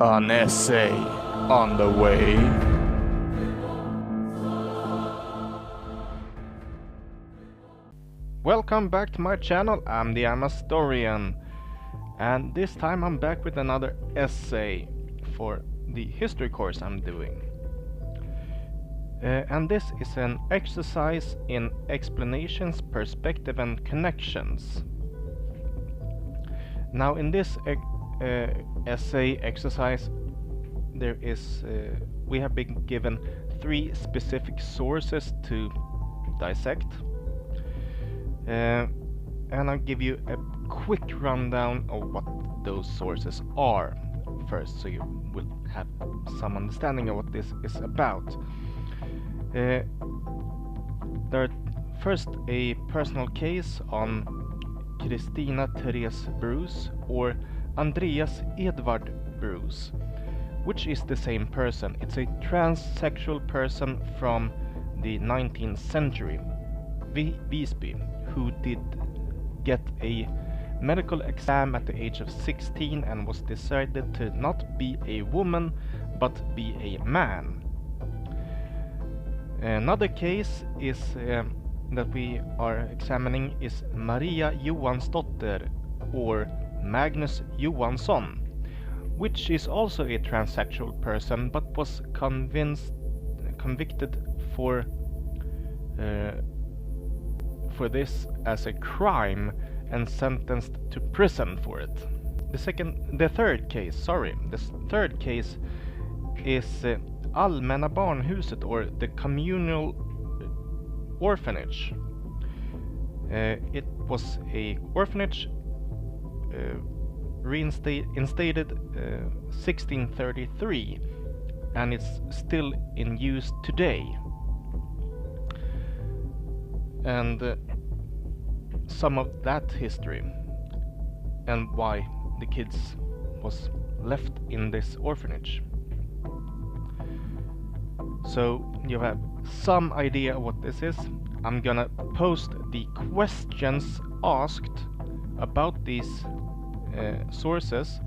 An essay on the way. Welcome back to my channel. I'm the Amastorian, and this time I'm back with another essay for the history course I'm doing. And this is an exercise in explanations, perspective and connections. Now in this essay exercise we have been given 3 specific sources to dissect, and I'll give you a quick rundown of what those sources are first, so you will have some understanding of what this is about. There are first a personal case on Kristina Therese Bruce, or Andreas Edvard Bruce, which is the same person. It's a transsexual person from the 19th century, Visby, who did get a medical exam at the age of 16 and was decided to not be a woman but be a man. Another case is that we are examining is Maria Johansdotter, or Magnus Johansson, which is also a transsexual person but was convicted for this as a crime and sentenced to prison for it. The third case is Allmänna barnhuset, or the communal orphanage. It was a orphanage instated 1633, and it's still in use today. And some of that history and why the kids was left in this orphanage. So you have some idea what this is. I'm gonna post the questions asked about these sources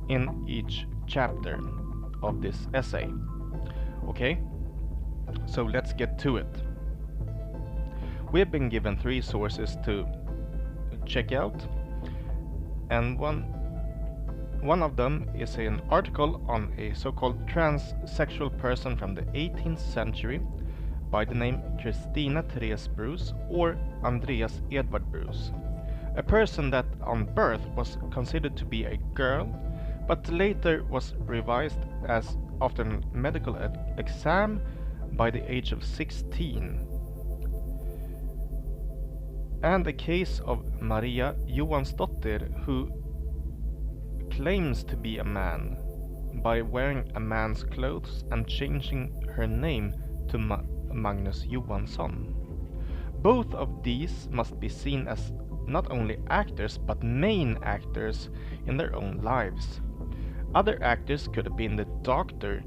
in each chapter of this essay. Okay, so let's get to it. We've been given 3 sources to check out, and one of them is an article on a so-called transsexual person from the 18th century by the name Kristina Therese Bruce, or Andreas Edvard Bruce, a person that on birth was considered to be a girl but later was revised as after a medical exam by the age of 16. And the case of Maria Johansdotter, who claims to be a man by wearing a man's clothes and changing her name to Magnus Johansson. Both of these must be seen as not only actors but main actors in their own lives. Other actors could have been the doctor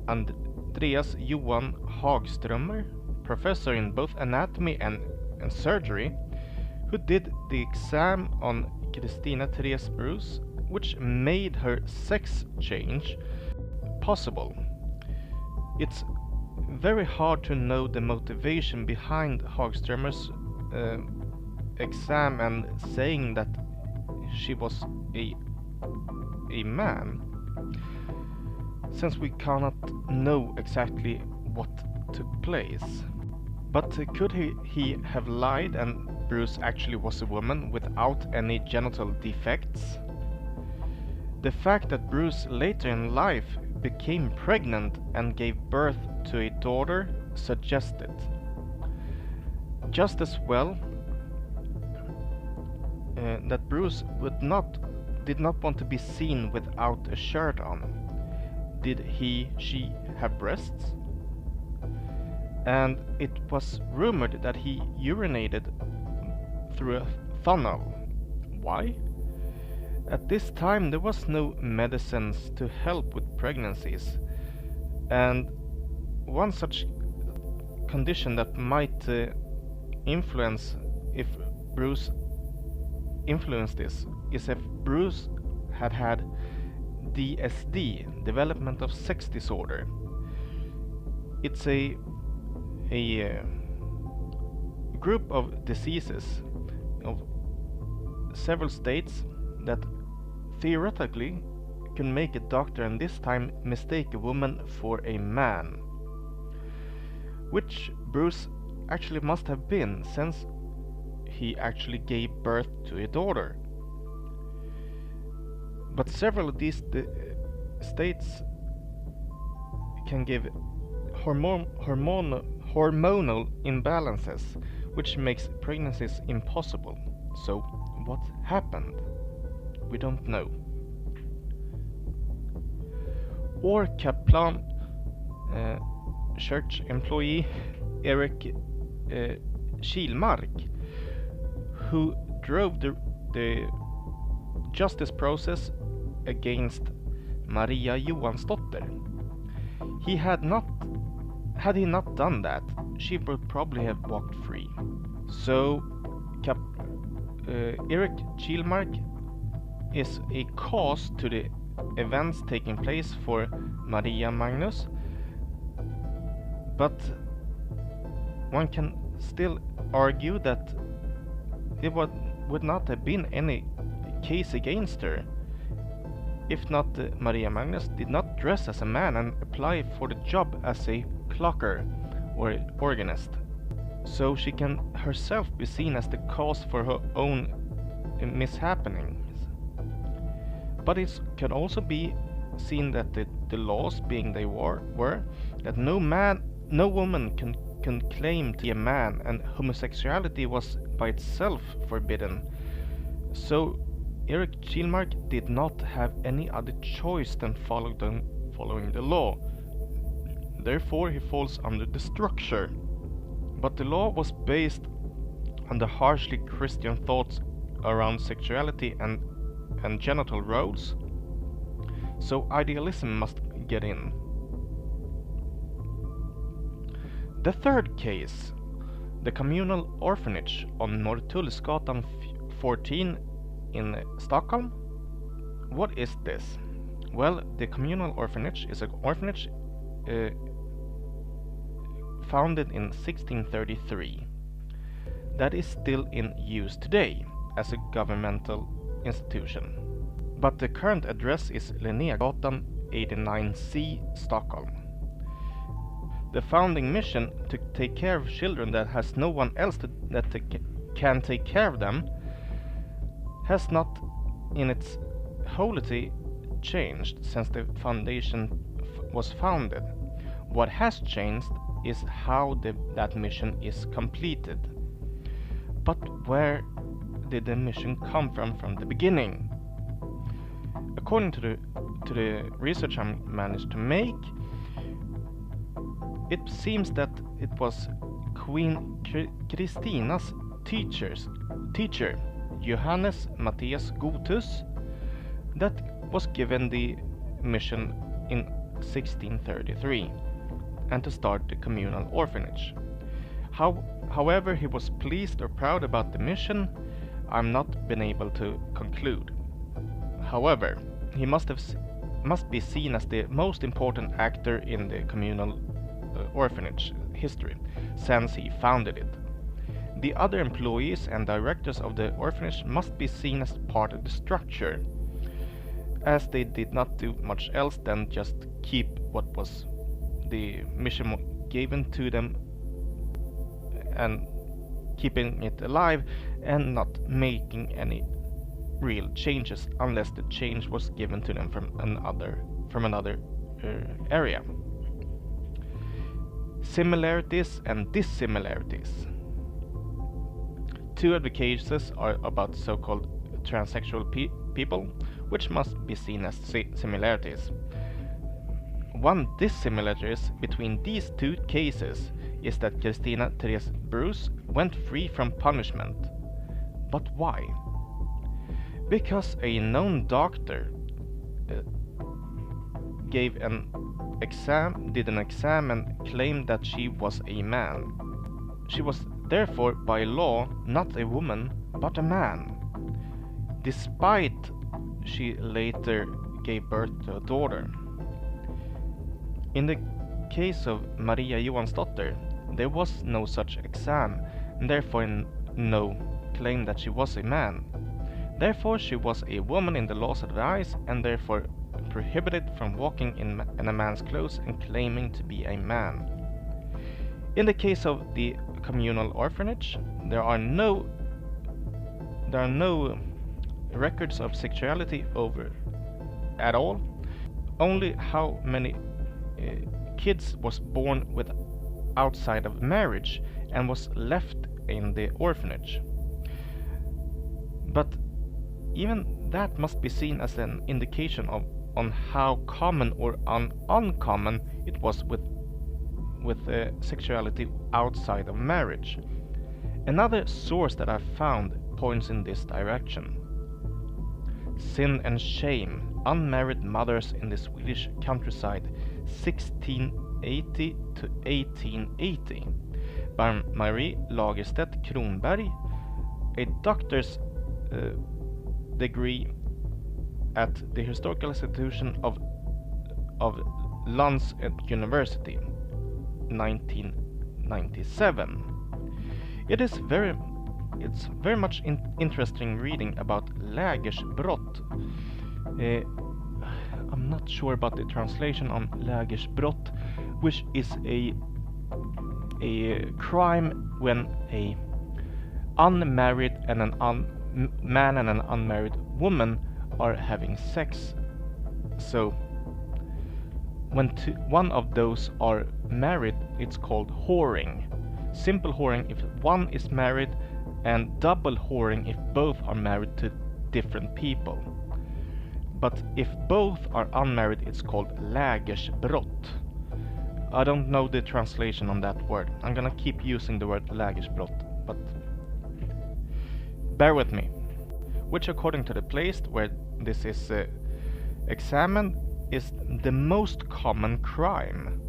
Andreas Johan Hagströmer, professor in both anatomy and surgery, who did the exam on Kristina Therese Bruce, which made her sex change possible. It's very hard to know the motivation behind Hagströmer's exam and saying that she was a man, since we cannot know exactly what took place. But could he have lied and Bruce actually was a woman without any genital defects? The fact that Bruce later in life became pregnant and gave birth to a daughter suggested. Just as well that Bruce did not want to be seen without a shirt on. Did she have breasts? And it was rumored that he urinated through a funnel. Why? At this time there was no medicines to help with pregnancies, and one such condition that might influence if Bruce influenced this is if Bruce had DSD, development of sex disorder. It's a group of diseases of several states that theoretically can make a doctor and this time mistake a woman for a man, which Bruce actually must have been, since he actually gave birth to a daughter. But several of these states can give hormonal imbalances, which makes pregnancies impossible. So what happened? We don't know. Or Kaplan church employee Eric Kilmark, who drove the justice process against Maria Johansdotter. Had he not done that, she would probably have walked free. So Eric Kilmark is a cause to the events taking place for Maria Magnus, but one can still argue that it would not have been any case against her if not Maria Magnus did not dress as a man and apply for the job as a clocker or organist. So she can herself be seen as the cause for her own mishappenings. But it can also be seen that the laws, being they were that no woman can claim to be a man, and homosexuality was by itself forbidden. So Eric Kilmark did not have any other choice than following the law. Therefore he falls under the structure. But the law was based on the harshly Christian thoughts around sexuality and genital roles, so idealism must get in. The third case, the communal orphanage on Norrtullsgatan 14 in Stockholm. What is this? Well, the communal orphanage is an orphanage founded in 1633 that is still in use today as a governmental institution. But the current address is Linnégatan 89C, Stockholm. The founding mission to take care of children that has no one else that can take care of them has not in its wholity changed since the foundation was founded. What has changed is how that mission is completed. But where did the mission come from the beginning? According to the research I managed to make, it seems that it was Queen Kristina's teacher, Johannes Matthias Gothus, that was given the mission in 1633 and to start the communal orphanage. However he was pleased or proud about the mission, I'm not been able to conclude. However, he must be seen as the most important actor in the communal orphanage history, since he founded it. The other employees and directors of the orphanage must be seen as part of the structure, as they did not do much else than just keep what was the mission given to them and keeping it alive and not making any real changes unless the change was given to them from another area. Similarities and dissimilarities. Two of the cases are about so-called transsexual people, which must be seen as similarities. One dissimilarity between these two cases is that Christina Therese Bruce went free from punishment. But why? Because a known doctor did an exam and claimed that she was a man. She was therefore by law not a woman but a man, despite she later gave birth to a daughter. In the case of Maria Johansdotter, there was no such exam, and therefore no claim that she was a man. Therefore she was a woman in the law's advice, and therefore prohibited from walking in a man's clothes and claiming to be a man. In the case of the communal orphanage, there are no records of sexuality over at all. Only how many kids was born with outside of marriage and was left in the orphanage. But even that must be seen as an indication on how common or uncommon it was with sexuality outside of marriage. Another source that I found points in this direction. Sin and Shame, Unmarried Mothers in the Swedish Countryside, 1680 to 1880, by Marie Lagerstedt Kronberg, a doctor's degree at the Historical Institution of Lunds University, 1997. It's very much interesting reading about lägersbrott. I'm not sure about the translation on lägersbrott, which is a crime when a unmarried and man and an unmarried woman are having sex. So when one of those are married, it's called whoring. Simple whoring if one is married, and double whoring if both are married to different people. But if both are unmarried, it's called lägersbrott. I don't know the translation on that word. I'm gonna keep using the word lägersbrott, but bear with me. Which, according to the place where this is examined, is the most common crime.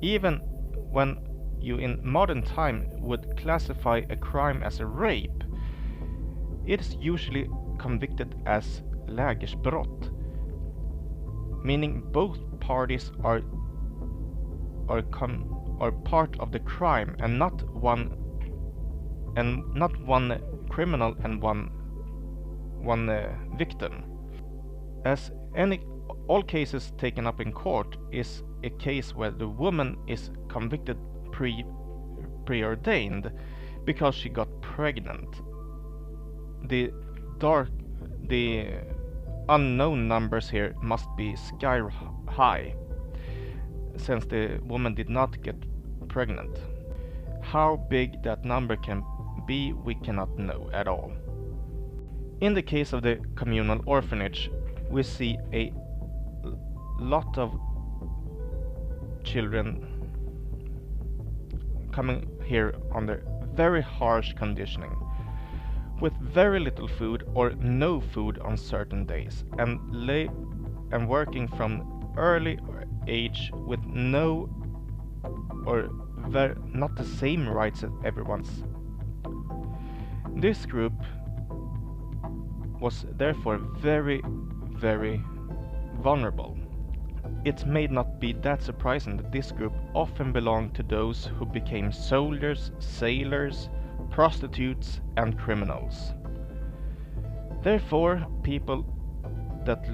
Even when you in modern time would classify a crime as a rape, it is usually convicted as lägersbrott, meaning both parties are part of the crime, and not one criminal and one victim. As all cases taken up in court is a case where the woman is convicted preordained because she got pregnant. The unknown numbers here must be sky high, since the woman did not get pregnant. How big that number can be, we cannot know at all. In the case of the communal orphanage, we see a lot of children coming here under very harsh conditioning, with very little food or no food on certain days, and working from early age with no or not the same rights as everyone's. This group was therefore very, very vulnerable. It may not be that surprising that this group often belonged to those who became soldiers, sailors, prostitutes, and criminals. Therefore, people that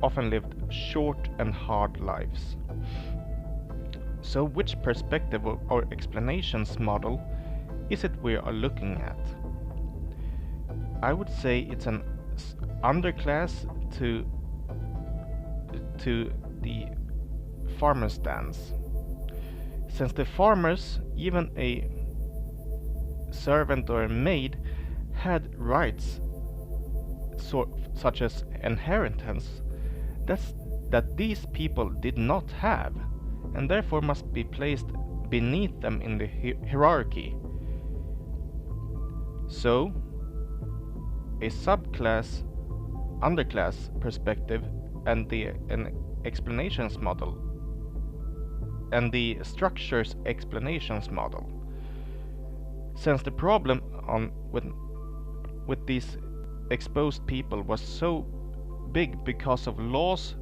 often lived short and hard lives. So which perspective or explanations model is it we are looking at? I would say it's an underclass to the farmer stands. Since the farmers, even a servant or a maid, had rights such as inheritance that these people did not have, and therefore must be placed beneath them in the hierarchy. So a subclass, underclass perspective and an explanations model and the structures explanations model. Since the problem with these exposed people was so big because of laws,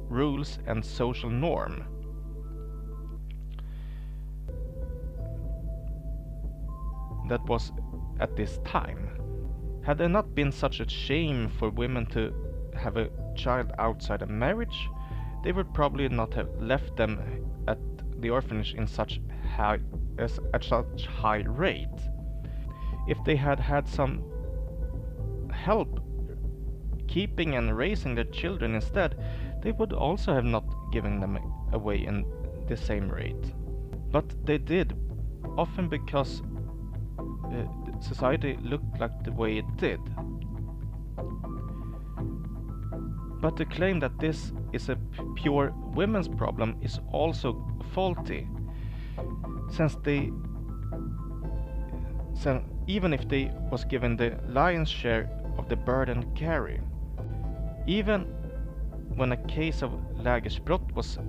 rules and social norm. That was at this time. Had there not been such a shame for women to have a child outside of marriage, they would probably not have left them at the orphanage in such high rate. If they had had some help keeping and raising their children instead, they would also have not given them away in the same rate. But they did, often because society looked like the way it did. But to claim that this is a pure women's problem is also faulty, since even if they was given the lion's share of the burden carry. Even when a case of lägesbrott was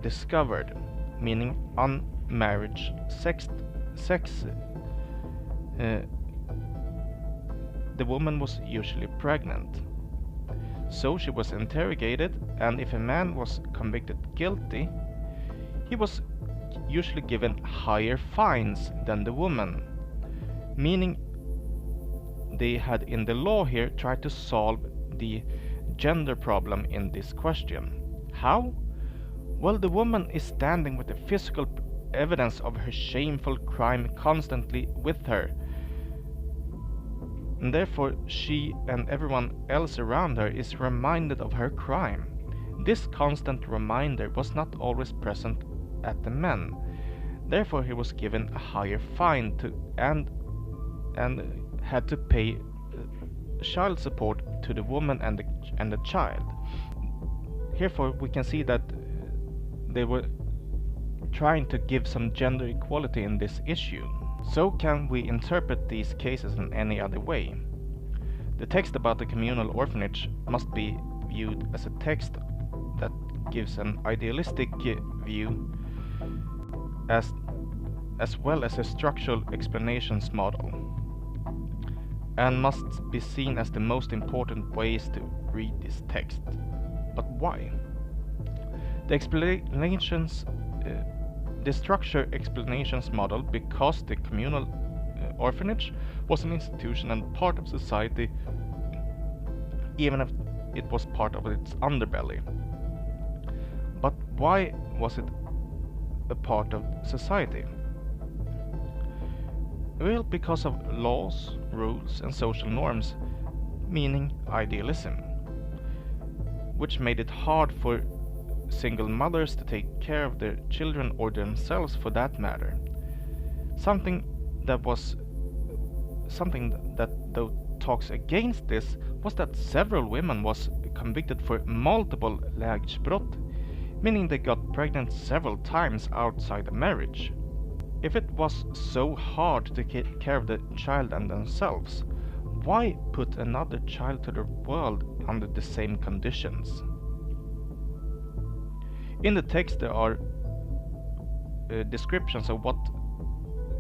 discovered, meaning unmarried sex, the woman was usually pregnant. So she was interrogated, and if a man was convicted guilty, he was usually given higher fines than the woman, meaning they had in the law here tried to solve the gender problem in this question. How? Well, the woman is standing with the physical evidence of her shameful crime constantly with her, and therefore she and everyone else around her is reminded of her crime. This constant reminder was not always present at the men. Therefore he was given a higher fine and had to pay child support to the woman and the child. Herefore we can see that they were trying to give some gender equality in this issue. So can we interpret these cases in any other way? The text about the communal orphanage must be viewed as a text that gives an idealistic view as well as a structural explanations model, and must be seen as the most important ways to read this text. But why? The explanations the structure explanations model because the communal orphanage was an institution and part of society, even if it was part of its underbelly. But why was it a part of society? Well, because of laws, rules and social norms, meaning idealism, which made it hard for single mothers to take care of their children, or themselves for that matter. Something that though talks against this was that several women was convicted for multiple lägesbrott, meaning they got pregnant several times outside of marriage. If it was so hard to take care of the child and themselves, why put another child to the world under the same conditions? In the text there are descriptions of what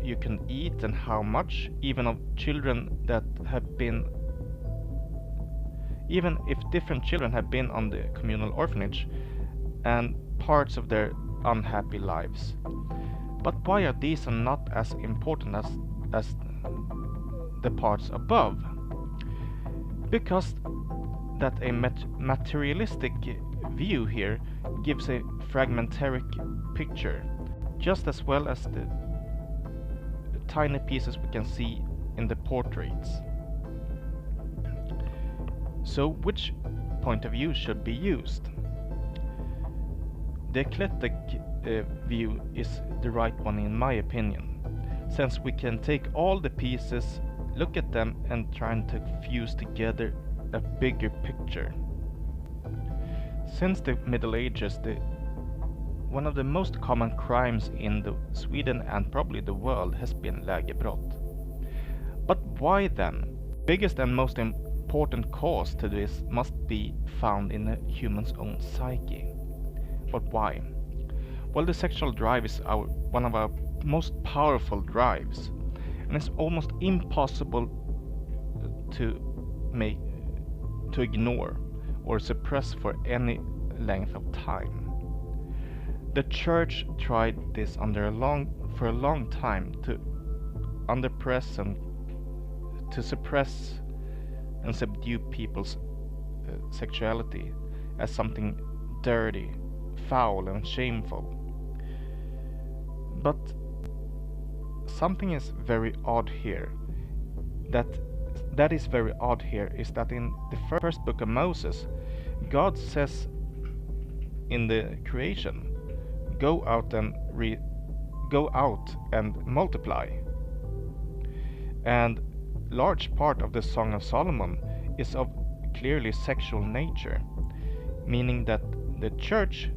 you can eat and how much, even of children that have been, even if different children have been on the communal orphanage, and parts of their unhappy lives. But why are these not as important as the parts above? Because that a materialistic view here gives a fragmentaric picture, just as well as the tiny pieces we can see in the portraits. So which point of view should be used? The eclectic view is the right one in my opinion, since we can take all the pieces, look at them and try to fuse together a bigger picture. Since the Middle Ages, one of the most common crimes in Sweden and probably the world has been lägerbrott. But why then? Biggest and most important cause to this must be found in a human's own psyche. But why? Well, the sexual drive is one of our most powerful drives, and it's almost impossible to to ignore or suppress for any length of time. The church tried this for a long time to underpress and to suppress and subdue people's sexuality as something dirty, foul and shameful. But something is very odd here. That is very odd here is that in the first book of Moses, God says in the creation, go out and multiply. And large part of the Song of Solomon is of clearly sexual nature, meaning that the church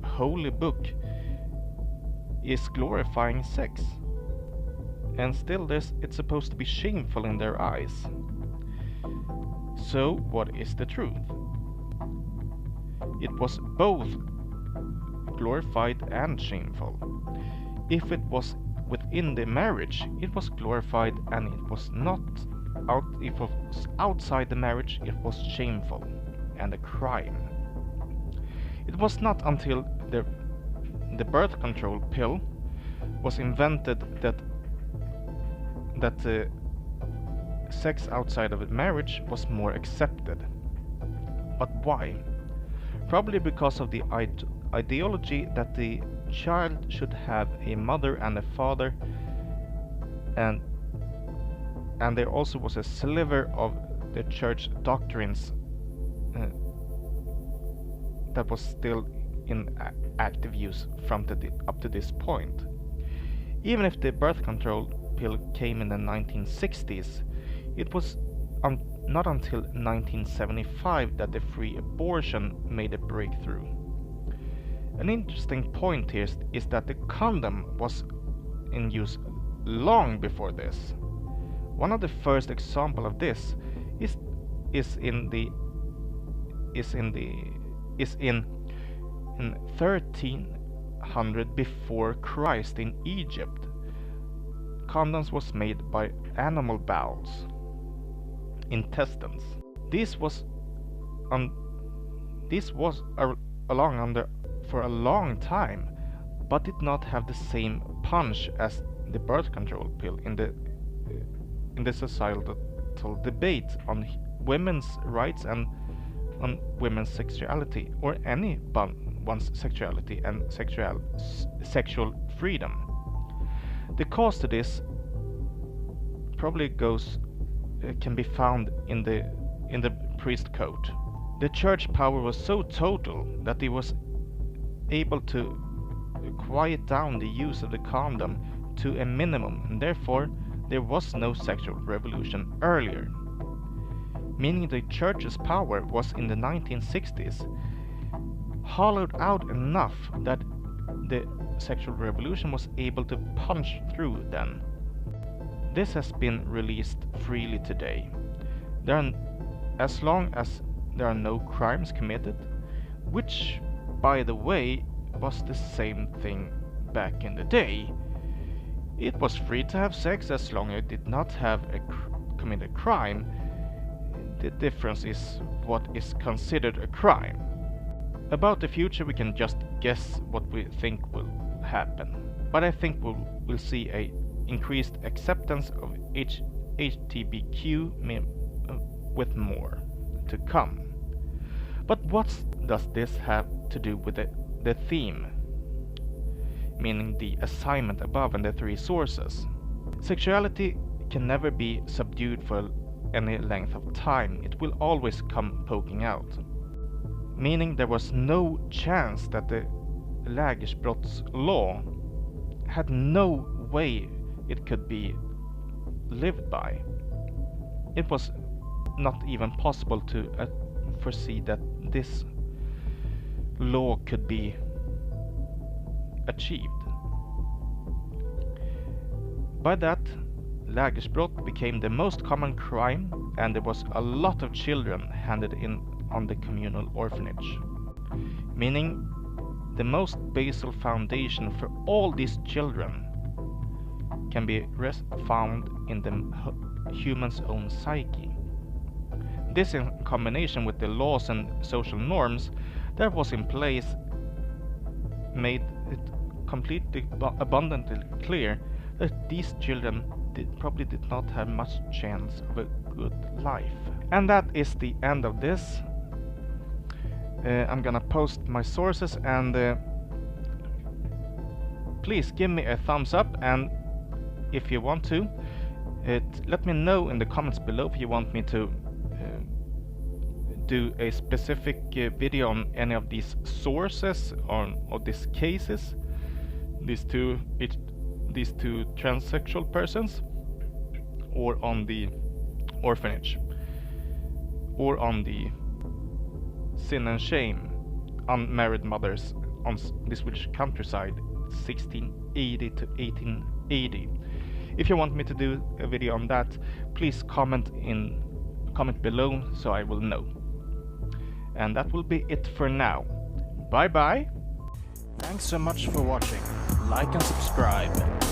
holy book is glorifying sex, and still it's supposed to be shameful in their eyes. So what is the truth? It was both glorified and shameful. If it was within the marriage, it was glorified, and if it was outside the marriage, it was shameful and a crime. It was not until the birth control pill was invented that sex outside of marriage was more accepted. But why? Probably because of the ideology that the child should have a mother and a father, and there also was a sliver of the church doctrines that was still in active use up to this point. Even if the birth control pill came in the 1960s, it was not until 1975 that the free abortion made a breakthrough. An interesting point here is that the condom was in use long before this. One of the first examples of this is in 1300 before Christ in Egypt. Condoms was made by animal bowels, intestines. This was along for a long time, but did not have the same punch as the birth control pill in the societal debate on women's rights and on women's sexuality, or anyone's sexuality and sexual freedom. The cause to this probably can be found in the priest code. The church power was so total that it was able to quiet down the use of the condom to a minimum, and therefore there was no sexual revolution earlier. Meaning the church's power was in the 1960s hollowed out enough that the sexual revolution was able to punch through then. This has been released freely today. As long as there are no crimes committed, which, by the way, was the same thing back in the day. It was free to have sex as long as it did not have committed a crime. The difference is what is considered a crime. About the future we can just guess what we think will happen, but I think we'll see a increased acceptance of HTBQ with more to come. But what does this have to do with the theme, meaning the assignment above and the three sources? Sexuality can never be subdued for any length of time. It will always come poking out, meaning there was no chance that the Lagerbrotts law had no way it could be lived by. It was not even possible to foresee that this law could be achieved. By that, Lagerbrott became the most common crime, and there was a lot of children handed in on the communal orphanage, meaning the most basal foundation for all these children can be found in the human's own psyche. This, in combination with the laws and social norms that was in place, made it completely abundantly clear that these children probably did not have much chance of a good life. And that is the end of this. I'm gonna post my sources, and please give me a thumbs up, and if you want to, let me know in the comments below if you want me to do a specific video on any of these sources or these cases, these two transsexual persons, or on the orphanage, or on the sin and shame unmarried mothers on the Swedish countryside 1680 to 1880. If you want me to do a video on that, please comment below so I will know. And that will be it for now. Bye bye. Thanks so much for watching. Like and subscribe.